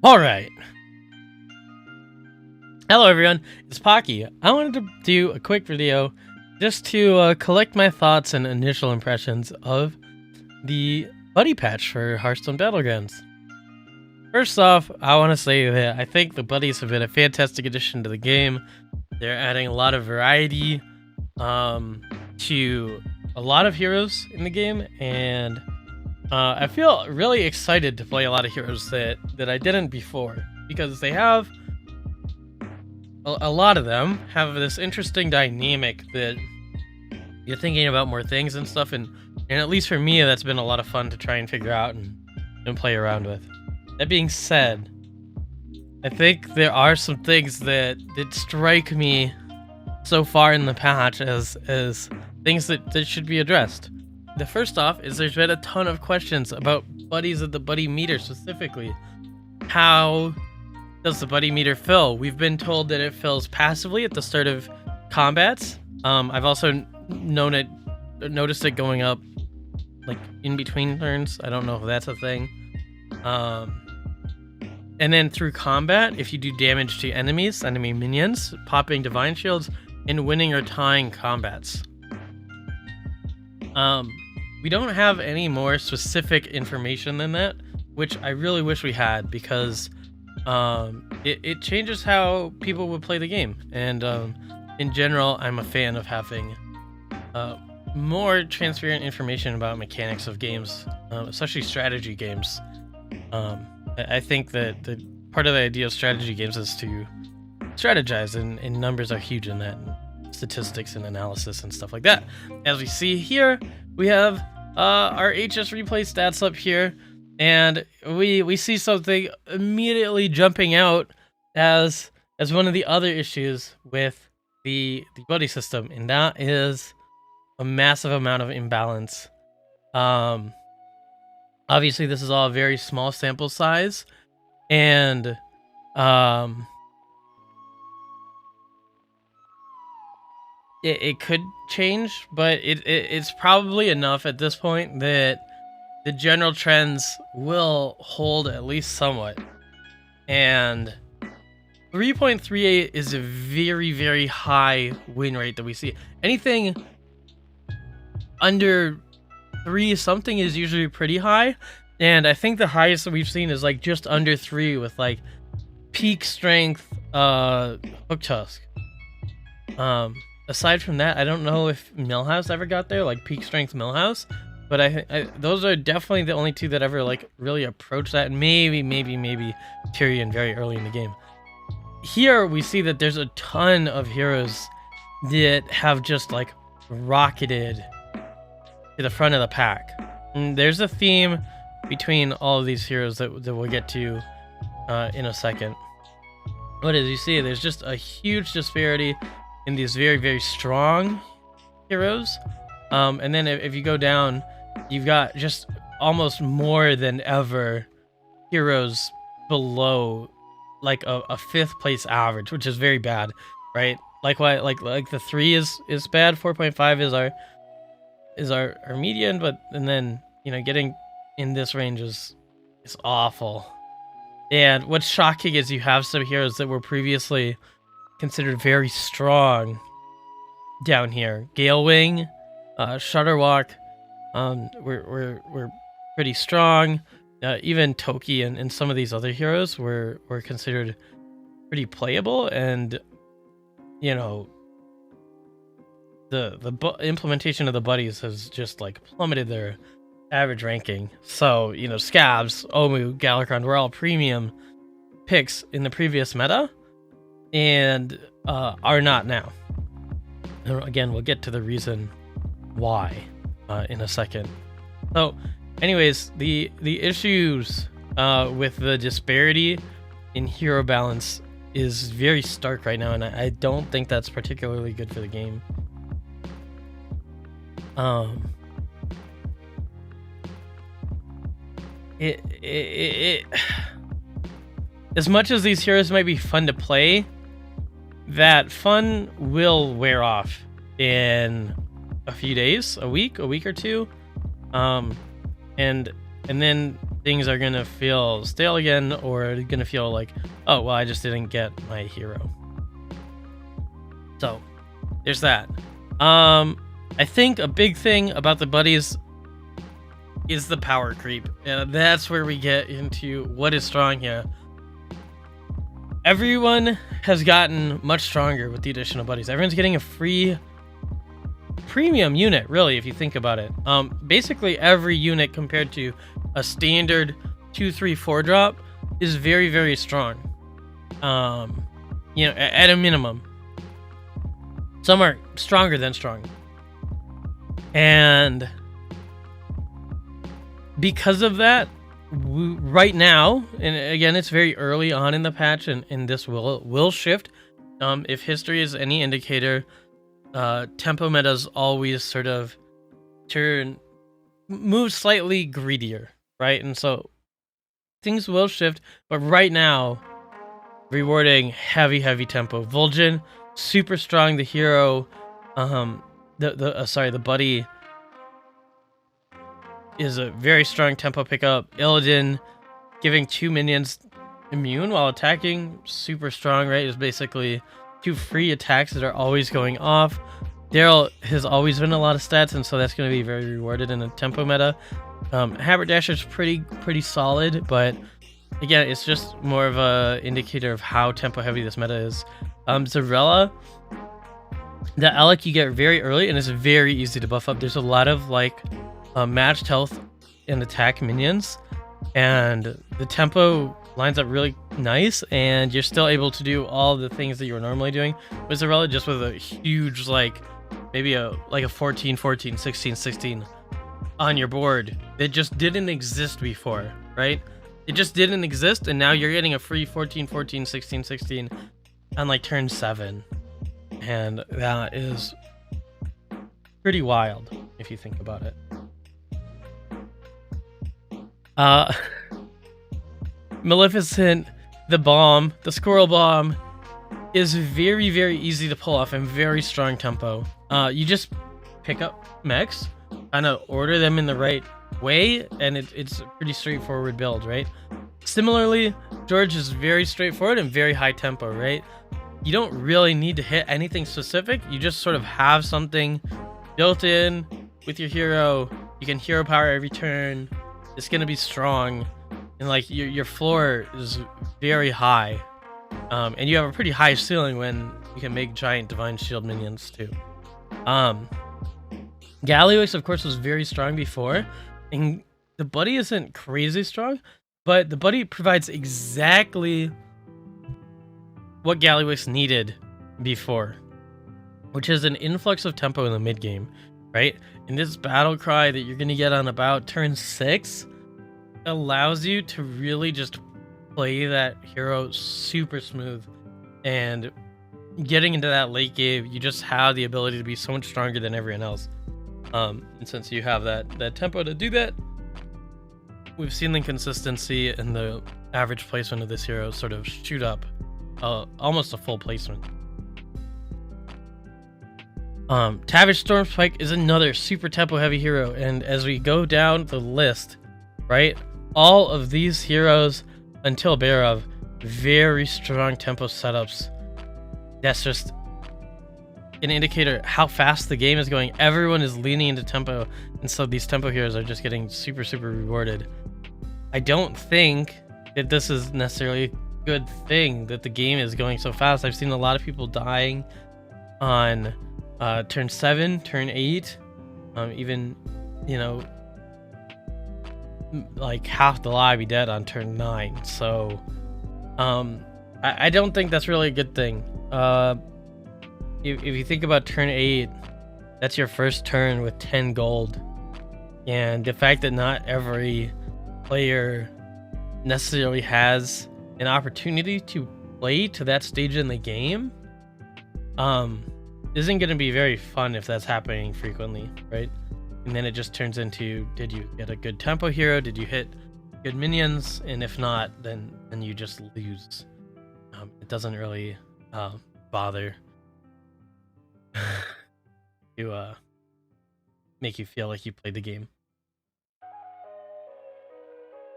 All right. Hello, everyone. It's Pocky. I wanted to do a quick video just to collect my thoughts and initial impressions of the buddy patch for Hearthstone Battlegrounds. First off, I want to say that I think the buddies have been a fantastic addition to the game. They're adding a lot of variety to a lot of heroes in the game, and I feel really excited to play a lot of heroes that I didn't before, because they have a lot of them have this interesting dynamic that you're thinking about more things and stuff, and at least for me, that's been a lot of fun to try and figure out and play around with. That being said, I think there are some things that strike me so far in the patch as things that should be addressed. The first off is there's been a ton of questions about buddies of the buddy meter specifically. How does the buddy meter fill? We've been told that it fills passively at the start of combats. I've also noticed it going up like in between turns. I don't know if that's a thing. And then through combat, if you do damage to enemy minions, popping divine shields, and winning or tying combats. We don't have any more specific information than that, which I really wish we had, because it changes how people would play the game. And in general, I'm a fan of having more transparent information about mechanics of games, especially strategy games. I think that the part of the idea of strategy games is to strategize, and numbers are huge in that, and statistics and analysis and stuff like that. As we see here, we have our HS replay stats up here, and we see something immediately jumping out as one of the other issues with the buddy system, and that is a massive amount of imbalance. Obviously, this is all a very small sample size, and it could change, but it's probably enough at this point that the general trends will hold at least somewhat. And 3.38 is a very, very high win rate that we see. Anything under 3 something is usually pretty high, and I think the highest that we've seen is like just under 3 with like peak strength hook tusk. Aside from that, I don't know if Millhouse ever got there, like peak strength Millhouse, but I those are definitely the only two that ever like really approached that. Maybe Tyrion very early in the game. Here we see that there's a ton of heroes that have just like rocketed to the front of the pack. And there's a theme between all of these heroes that we'll get to in a second. But as you see, there's just a huge disparity in these very, very strong heroes. And then if you go down, you've got just almost more than ever heroes below like a 5th place average, which is very bad, right? Like the 3 is bad, 4.5 is our median, but and then getting in this range is awful. And what's shocking is you have some heroes that were previously considered very strong down here. Galewing, Shutterwalk, we're pretty strong. Even Toki and some of these other heroes were considered pretty playable, and the implementation of the buddies has just like plummeted their average ranking. So Scabs, Omu, Galakrond were all premium picks in the previous meta, and are not now. And again, we'll get to the reason why in a second. So anyways, the issues with the disparity in hero balance is very stark right now, and I don't think that's particularly good for the game. As much as these heroes might be fun to play, that fun will wear off in a few days, a week or two, and then things are gonna feel stale again, or gonna feel like, oh well, I just didn't get my hero. So there's that. I think a big thing about the buddies is the power creep, and that's where we get into what is strong here. Everyone has gotten much stronger with the addition of buddies. Everyone's getting a free premium unit, really, if you think about it. Basically every unit compared to a standard 2-3-4 drop is very, very strong. You know, at a minimum. Some are stronger than strong. And because of that, right now, and again, it's very early on in the patch, and this will shift. If history is any indicator, tempo metas always sort of move slightly greedier, right? And so things will shift, but right now, rewarding heavy tempo. Vol'jin, super strong. The hero, the buddy is a very strong tempo pickup. Illidan, giving 2 minions immune while attacking, super strong, right? Is basically 2 free attacks that are always going off. Daryl has always been a lot of stats, and so that's going to be very rewarded in a tempo meta. Haberdasher's pretty solid, but again, it's just more of a indicator of how tempo heavy this meta is. Zarella, the Alec you get very early, and it's very easy to buff up. There's a lot of like matched health and attack minions, and the tempo lines up really nice, and you're still able to do all the things that you were normally doing with Zarella, just with a huge, like maybe a 14 16 16 on your board that just didn't exist before, right? It just didn't exist, and now you're getting a free 14 16 16 on like turn 7, and that is pretty wild if you think about it. Maleficent, the bomb, the squirrel bomb, is very, very easy to pull off and very strong tempo. You just pick up mechs, kind of order them in the right way, and it's a pretty straightforward build, right? Similarly, George is very straightforward and very high tempo, right? You don't really need to hit anything specific. You just sort of have something built in with your hero. You can hero power every turn. It's gonna be strong, and like your floor is very high, and you have a pretty high ceiling when you can make giant divine shield minions too. Galliwix, of course, was very strong before, and the buddy isn't crazy strong, but the buddy provides exactly what Galliwix needed before, which is an influx of tempo in the mid game, right? And this battle cry that you're gonna get on about turn 6 allows you to really just play that hero super smooth, and getting into that late game, you just have the ability to be so much stronger than everyone else. And since you have that tempo to do that, we've seen the consistency and the average placement of this hero sort of shoot up, almost a full placement. Tavish Stormspike is another super tempo heavy hero, and as we go down the list, right, all of these heroes until Barov, very strong tempo setups. That's just an indicator how fast the game is going. Everyone is leaning into tempo, and so these tempo heroes are just getting super rewarded. I don't think that this is necessarily a good thing that the game is going so fast. I've seen a lot of people dying on turn 7, turn 8, even, you know, like half the lobby dead on turn 9. So I don't think that's really a good thing. If you think about turn 8, that's your first turn with 10 gold, and the fact that not every player necessarily has an opportunity to play to that stage in the game isn't going to be very fun if that's happening frequently, right? And then it just turns into, did you get a good tempo hero? Did you hit good minions? And if not, then you just lose. It doesn't really bother to make you feel like you played the game.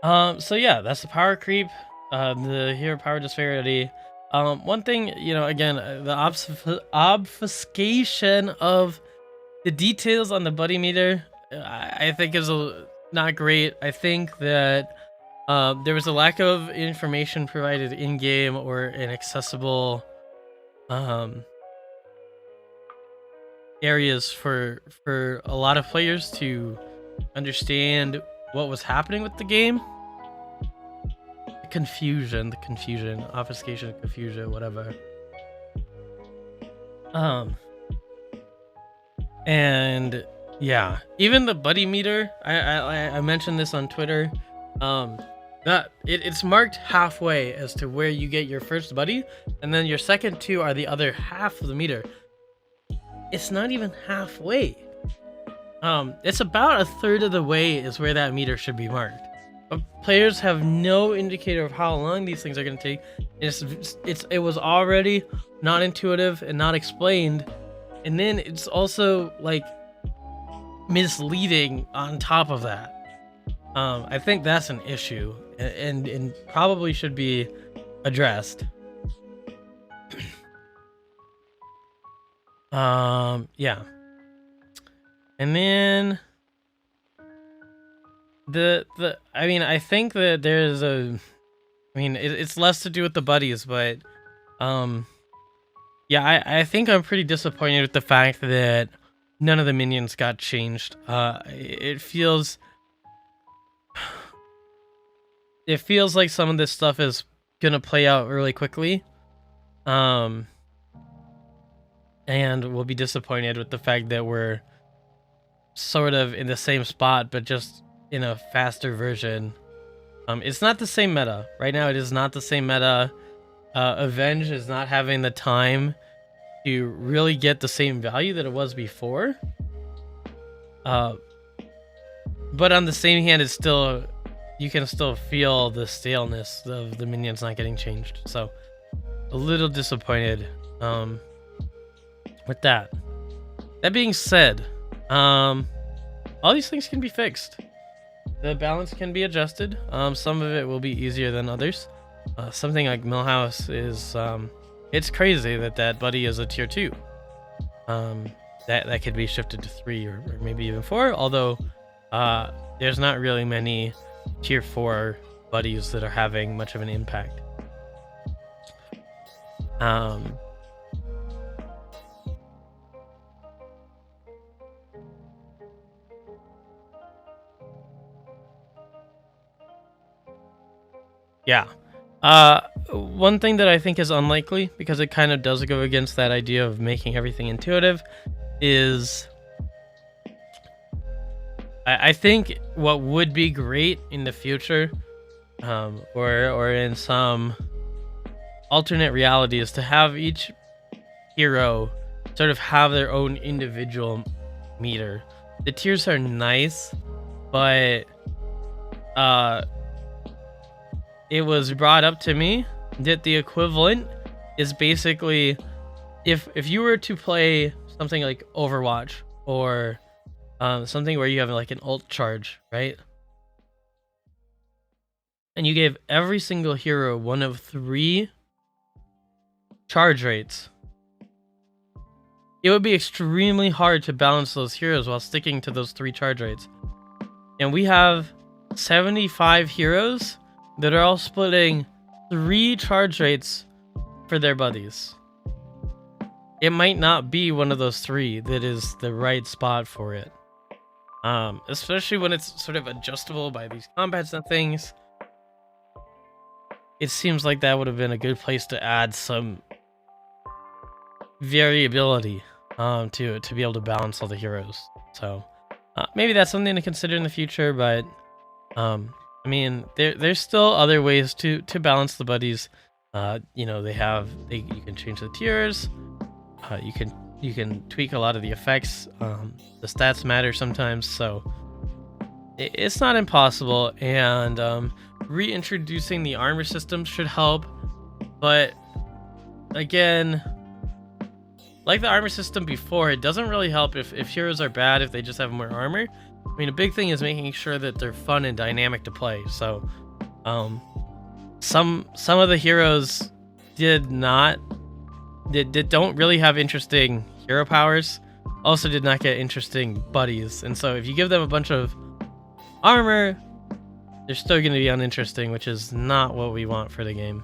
So yeah, that's the power creep, the hero power disparity. One thing, again, the obfuscation of the details on the buddy meter, I think is not great. I think that there was a lack of information provided in game or in accessible um, areas for a lot of players to understand what was happening with the game. The confusion, obfuscation, confusion, whatever. Um, and yeah, even the buddy meter. I mentioned this on Twitter. That it's marked halfway as to where you get your first buddy, and then your second two are the other half of the meter. It's not even halfway. It's about a third of the way is where that meter should be marked. But players have no indicator of how long these things are going to take. It was already not intuitive and not explained, and then it's also like misleading on top of that. I think that's an issue and probably should be addressed. Yeah. And then I think that there's it's less to do with the buddies, but yeah, I think I'm pretty disappointed with the fact that none of the minions got changed. It feels like some of this stuff is gonna play out really quickly. And we'll be disappointed with the fact that we're sort of in the same spot, but just in a faster version. It's not the same meta. Right now, it is not the same meta. Avenge is not having the time to really get the same value that it was before. But on the same hand, it's still, you can still feel the staleness of the minions not getting changed. So a little disappointed with that. That being said, all these things can be fixed. The balance can be adjusted. Some of it will be easier than others. Something like Millhouse is, it's crazy that buddy is a tier 2. That could be shifted to 3 or maybe even 4, although there's not really many tier 4 buddies that are having much of an impact. Yeah. One thing that I think is unlikely, because it kind of does go against that idea of making everything intuitive, is I think what would be great in the future, or in some alternate reality, is to have each hero sort of have their own individual meter. The tiers are nice, but it was brought up to me that the equivalent is basically if you were to play something like Overwatch or something where you have like an ult charge, right? And you gave every single hero one of 3 charge rates. It would be extremely hard to balance those heroes while sticking to those 3 charge rates. And we have 75 heroes that are all splitting 3 charge rates for their buddies. It might not be one of those 3 that is the right spot for it. Especially when it's sort of adjustable by these combats and things. It seems like that would have been a good place to add some variability to be able to balance all the heroes. So maybe that's something to consider in the future, but I mean, there's still other ways to balance the buddies. You can change the tiers. You can tweak a lot of the effects. The stats matter sometimes, so it's not impossible. And reintroducing the armor system should help. But again, like the armor system before, it doesn't really help if heroes are bad if they just have more armor. I mean, a big thing is making sure that they're fun and dynamic to play. So, some of the heroes did not that don't really have interesting hero powers also did not get interesting buddies, and so if you give them a bunch of armor, they're still going to be uninteresting, which is not what we want for the game.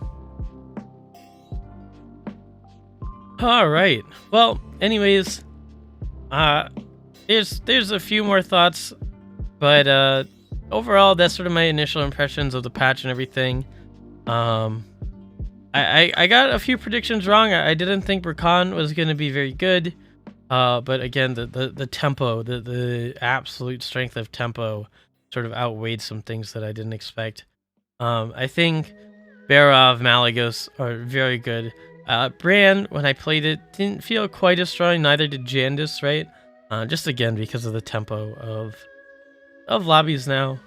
All right, well, anyways, there's a few more thoughts, but overall that's sort of my initial impressions of the patch and everything. I got a few predictions wrong. I didn't think Rakan was going to be very good. But again, the tempo, the absolute strength of tempo sort of outweighed some things that I didn't expect. I think Barov, Malagos are very good. Bran, when I played it, didn't feel quite as strong. Neither did Jandis, right? Just again, because of the tempo of lobbies now.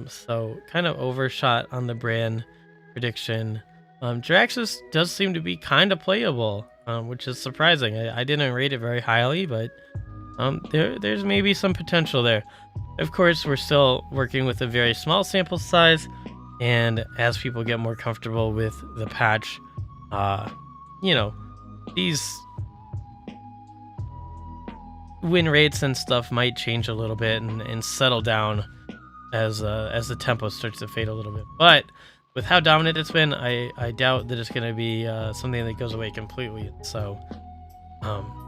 So kind of overshot on the Bran prediction. Jiraxis does seem to be kind of playable, which is surprising. I didn't rate it very highly, but there's maybe some potential there. Of course, we're still working with a very small sample size, and as people get more comfortable with the patch, you know, these win rates and stuff might change a little bit and settle down as the tempo starts to fade a little bit. But with how dominant it's been, I doubt that it's going to be something that goes away completely. So,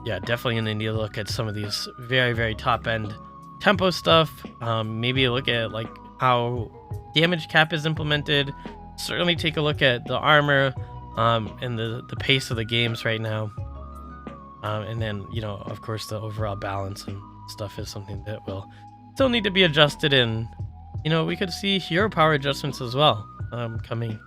yeah, definitely going to need to look at some of these very, very top-end tempo stuff. Maybe look at like how damage cap is implemented. Certainly take a look at the armor and the pace of the games right now. And then, you know, of course, the overall balance and stuff is something that will still need to be adjusted. And, you know, we could see hero power adjustments as well coming.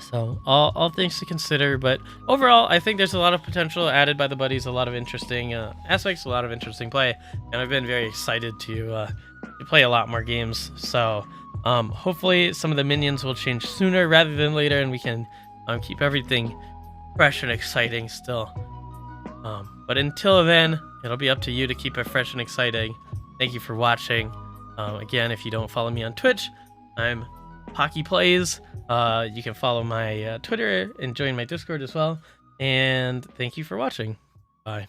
So all things to consider, but overall I think there's a lot of potential added by the buddies, a lot of interesting aspects, a lot of interesting play, and I've been very excited to play a lot more games. So hopefully some of the minions will change sooner rather than later, and we can keep everything fresh and exciting still. But until then, it'll be up to you to keep it fresh and exciting. Thank you for watching. Again, if you don't follow me on Twitch, I'm Pocky Plays. You can follow my Twitter and join my Discord as well. And thank you for watching. Bye.